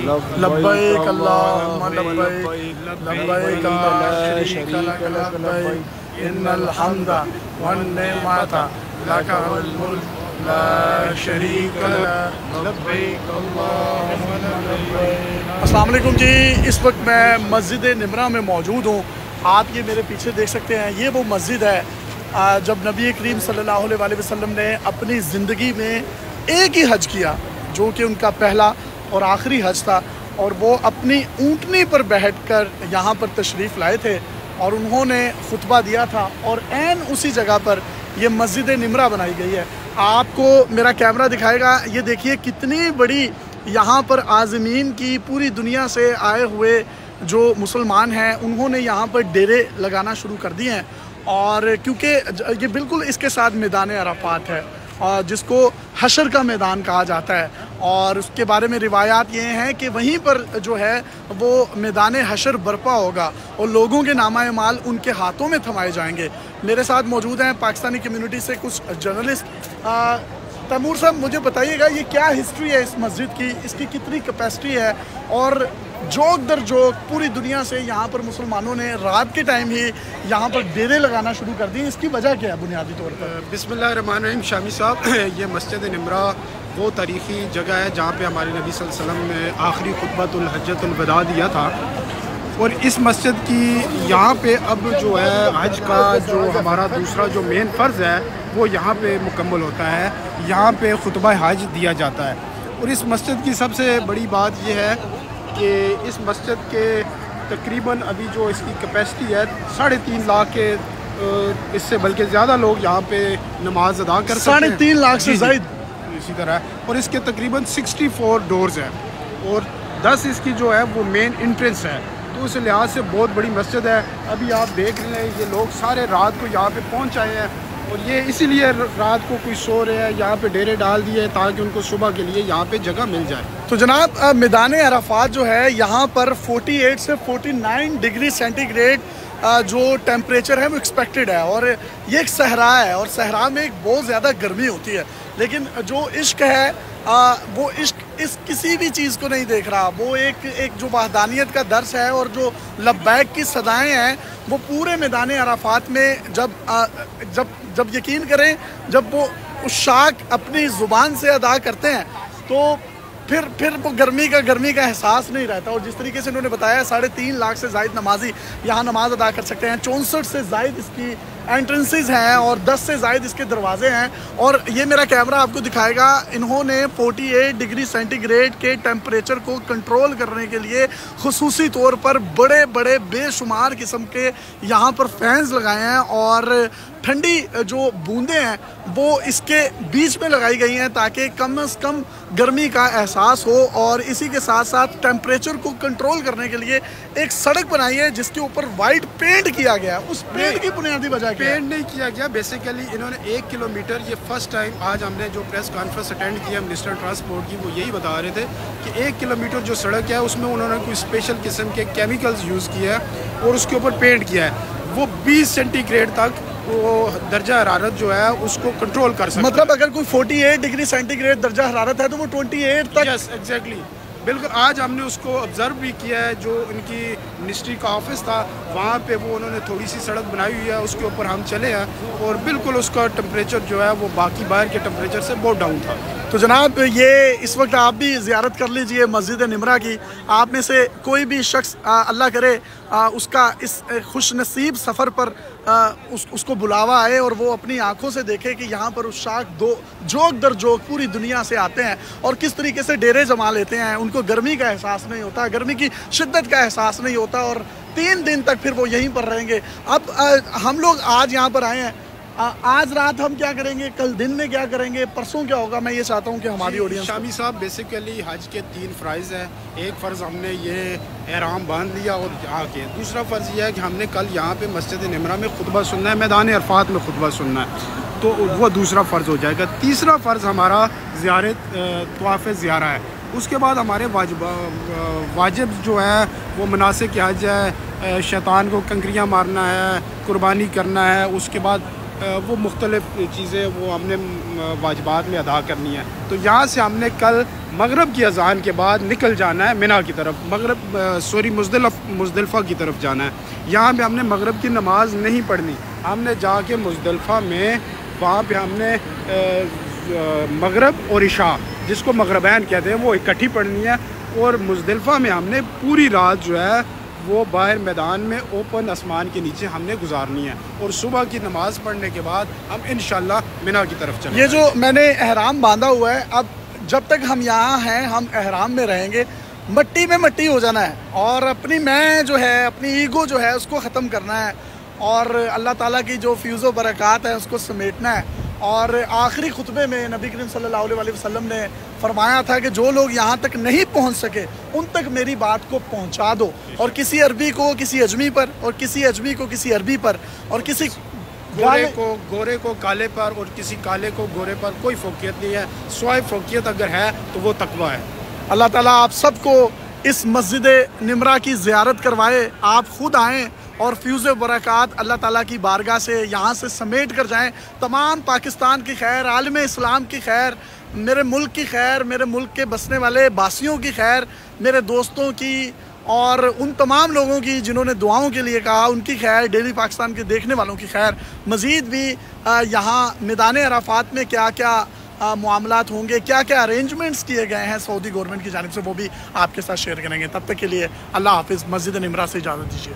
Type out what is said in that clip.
لبیک اللہم لبیک لبیک لا شریک لک لبیک ان الحمد والنعمت لک والملک لا شریک لک لبیک اللہم لبیک۔ السلام علیکم جی، اس وقت میں مسجد نمرہ میں موجود ہوں۔ آپ یہ میرے پیچھے دیکھ سکتے ہیں، یہ وہ مسجد ہے جب نبی کریم صلی اللہ علیہ وآلہ وسلم نے اپنی زندگی میں ایک ہی حج کیا، جو کہ ان کا پہلا اور آخری حج تھا، اور وہ اپنی اونٹنی پر بیٹھ کر یہاں پر تشریف لائے تھے اور انہوں نے خطبہ دیا تھا، اور عین اسی جگہ پر یہ مسجد نمرہ بنائی گئی ہے۔ آپ کو میرا کیمرہ دکھائے گا، یہ دیکھیے کتنی بڑی یہاں پر عازمین کی پوری دنیا سے آئے ہوئے جو مسلمان ہیں انہوں نے یہاں پر ڈیرے لگانا شروع کر دیے ہیں، اور کیونکہ یہ بالکل اس کے ساتھ میدان عرفات ہے جس کو حشر کا میدان کہا جاتا ہے، اور اس کے بارے میں روایات یہ ہیں کہ وہیں پر جو ہے وہ میدان حشر برپا ہوگا اور لوگوں کے نامہ اعمال ان کے ہاتھوں میں تھمائے جائیں گے۔ میرے ساتھ موجود ہیں پاکستانی کمیونٹی سے کچھ جرنلسٹ۔ تیمور صاحب، مجھے بتائیے گا یہ کیا ہسٹری ہے اس مسجد کی، اس کی کتنی کیپیسٹی ہے، اور جوک در جوک پوری دنیا سے یہاں پر مسلمانوں نے رات کے ٹائم ہی یہاں پر ڈیرے لگانا شروع کر دی، اس کی وجہ کیا ہے بنیادی طور پر؟ بسم اللہ الرحمن الرحیم۔ شامی صاحب، یہ مسجد نمرہ وہ تاریخی جگہ ہے جہاں پہ ہمارے نبی صلی اللہ علیہ وسلم نے آخری خطبۃ الحجۃ الوداع دیا تھا، اور اس مسجد کی یہاں پہ اب جو ہے حج کا جو ہمارا دوسرا جو مین فرض ہے وہ یہاں پہ مکمل ہوتا ہے، یہاں پہ خطبہ حج دیا جاتا ہے۔ اور اس مسجد کی سب سے بڑی بات یہ ہے کہ اس مسجد کے تقریباً ابھی جو اس کی کیپیسٹی ہے 3.5 لاکھ کے اس سے بلکہ زیادہ لوگ یہاں پہ نماز ادا کر سکتے ہیں۔ 3.5 لاکھ سے زائد اسی طرح ہے، اور اس کے تقریباً 64 ڈورز ہیں، اور 10 اس کی جو ہے وہ مین انٹرنس ہے، تو اس لحاظ سے بہت بڑی مسجد ہے۔ ابھی آپ دیکھ رہے ہیں یہ لوگ سارے رات کو یہاں پہ پہنچ آئے ہیں، اور یہ اسی لیے رات کو کوئی سو رہے ہیں، یہاں پہ ڈیرے ڈال دیے تاکہ ان کو صبح کے لیے یہاں پہ جگہ مل جائے۔ تو جناب، میدان عرفات جو ہے یہاں پر 48 سے 49 ڈگری سینٹی گریڈ جو ٹیمپریچر ہے وہ ایکسپیکٹڈ ہے، اور یہ ایک صحرا ہے، اور صحرا میں ایک بہت زیادہ گرمی ہوتی ہے، لیکن جو عشق ہے وہ عشق اس کسی بھی چیز کو نہیں دیکھ رہا، وہ ایک جو وحدانیت کا درس ہے، اور جو لبیک کی صدائیں ہیں وہ پورے میدان عرفات میں جب یقین کریں جب وہ عشاق اپنی زبان سے ادا کرتے ہیں تو پھر وہ گرمی کا احساس نہیں رہتا۔ اور جس طریقے سے انہوں نے بتایا 3.5 لاکھ سے زائد نمازی یہاں نماز ادا کر سکتے ہیں، 64 سے زائد اس کی انٹرنسز ہیں، اور 10 سے زائد اس کے دروازے ہیں، اور یہ میرا کیمرہ آپ کو دکھائے گا، انہوں نے 48 ڈگری سینٹی گریڈ کے ٹیمپریچر کو کنٹرول کرنے کے لیے خصوصی طور پر بڑے بڑے بے شمار قسم کے یہاں پر فینز لگائے ہیں، اور ٹھنڈی جو بوندیں ہیں وہ اس کے بیچ میں لگائی گئی ہیں تاکہ کم از کم گرمی کا احساس ہو، اور اسی کے ساتھ ساتھ ٹیمپریچر کو کنٹرول کرنے کے لیے ایک سڑک بنائی ہے جس کے اوپر وائٹ پینٹ کیا گیا ہے۔ اس پینٹ کی بنیادی وجہ کیا ہے؟ پینٹ نہیں کیا گیا، بیسیکلی انہوں نے 1 کلومیٹر، یہ فرسٹ ٹائم آج ہم نے جو پریس کانفرنس اٹینڈ کیا منسٹر ٹرانسپورٹ کی، وہ یہی بتا رہے تھے کہ 1 کلومیٹر جو سڑک ہے اس میں انہوں نے کوئی اسپیشل قسم کے کیمیکلز یوز کیا ہے اور اس کے اوپر پینٹ کیا ہے، وہ 20 سینٹی گریڈ تک وہ درجہ حرارت جو ہے اس کو کنٹرول کر سکتا ہے۔ مطلب اگر کوئی 48 ڈگری سینٹی گریڈ درجہ حرارت ہے تو وہ 28 تک؟ یس ایگزیکٹلی، بالکل۔ آج ہم نے اس کو آبزرو بھی کیا ہے، جو ان کی منسٹری کا آفس تھا وہاں پہ وہ انہوں نے تھوڑی سی سڑک بنائی ہوئی ہے، اس کے اوپر ہم چلے ہیں، اور بالکل اس کا ٹمپریچر جو ہے وہ باقی باہر کے ٹمپریچر سے بہت ڈاؤن تھا۔ تو جناب، یہ اس وقت آپ بھی زیارت کر لیجئے مسجد نمرہ کی۔ آپ میں سے کوئی بھی شخص اللہ کرے اس کا اس خوش نصیب سفر پر اس کو بلاوا آئے اور وہ اپنی آنکھوں سے دیکھے کہ یہاں پر عشاق جوک در جوک پوری دنیا سے آتے ہیں اور کس طریقے سے ڈیرے جما لیتے ہیں، ان کو گرمی کا احساس نہیں ہوتا، گرمی کی شدت کا احساس نہیں ہوتا، اور 3 دن تک پھر وہ یہیں پر رہیں گے۔ اب ہم لوگ آج یہاں پر آئے ہیں، آج رات ہم کیا کریں گے، کل دن میں کیا کریں گے، پرسوں کیا ہوگا، میں یہ چاہتا ہوں کہ ہماری آڈینس۔ شامی صاحب، بیسیکلی حج کے 3 فرائض ہیں۔ ایک فرض ہم نے یہ احرام باندھ لیا اور آ کے، دوسرا فرض یہ ہے کہ ہم نے کل یہاں پہ مسجد نمرہ میں خطبہ سننا ہے، میدان عرفات میں خطبہ سننا ہے، تو وہ دوسرا فرض ہو جائے گا۔ تیسرا فرض ہمارا زیارت طواف زیارہ ہے۔ اس کے بعد ہمارے واجب جو ہے وہ مناسک حج ہے، شیطان کو کنکریاں مارنا ہے، قربانی کرنا ہے، اس کے بعد وہ مختلف چیزیں وہ ہم نے واجبات میں ادا کرنی ہے۔ تو یہاں سے ہم نے کل مغرب کی اذان کے بعد نکل جانا ہے منا کی طرف، مزدلفہ کی طرف جانا ہے۔ یہاں پہ ہم نے مغرب کی نماز نہیں پڑھنی، ہم نے جا کے مزدلفہ میں وہاں پہ ہم نے مغرب اور عشاء جس کو مغربین کہتے ہیں وہ اکٹھی پڑھنی ہے، اور مزدلفہ میں ہم نے پوری رات جو ہے وہ باہر میدان میں اوپن آسمان کے نیچے ہم نے گزارنی ہے، اور صبح کی نماز پڑھنے کے بعد ہم انشاءاللہ منا کی طرف چلیں گے۔ یہ جو میں نے احرام باندھا ہوا ہے، اب جب تک ہم یہاں ہیں ہم احرام میں رہیں گے، مٹی میں مٹی ہو جانا ہے، اور اپنی میں جو ہے اپنی ایگو جو ہے اس کو ختم کرنا ہے، اور اللہ تعالیٰ کی جو فیض و برکات ہے اس کو سمیٹنا ہے۔ اور آخری خطبے میں نبی کریم صلی اللہ علیہ وسلم نے فرمایا تھا کہ جو لوگ یہاں تک نہیں پہنچ سکے ان تک میری بات کو پہنچا دو، اور کسی عربی کو کسی اجمی پر، اور کسی اجمی کو کسی عربی پر، اور کسی گورے کو کالے پر، اور کسی کالے کو گورے پر کوئی فوقیت نہیں ہے، سوائے فوقیت اگر ہے تو وہ تقویٰ ہے۔ اللہ تعالیٰ آپ سب کو اس مسجد نمرہ کی زیارت کروائے، آپ خود آئیں اور فیض و برکات اللہ تعالیٰ کی بارگاہ سے یہاں سے سمیٹ کر جائیں۔ تمام پاکستان کی خیر، عالم اسلام کی خیر، میرے ملک کی خیر، میرے ملک کے بسنے والے باسیوں کی خیر، میرے دوستوں کی اور ان تمام لوگوں کی جنہوں نے دعاؤں کے لیے کہا ان کی خیر، ڈیلی پاکستان کے دیکھنے والوں کی خیر۔ مزید بھی یہاں میدان عرفات میں کیا کیا معاملات ہوں گے، کیا کیا ارینجمنٹس کیے گئے ہیں سعودی گورنمنٹ کی جانب سے، وہ بھی آپ کے ساتھ شیئر کریں گے۔ تب تک کے لیے اللہ حافظ، مسجد نمرہ سے اجازت دیجیے۔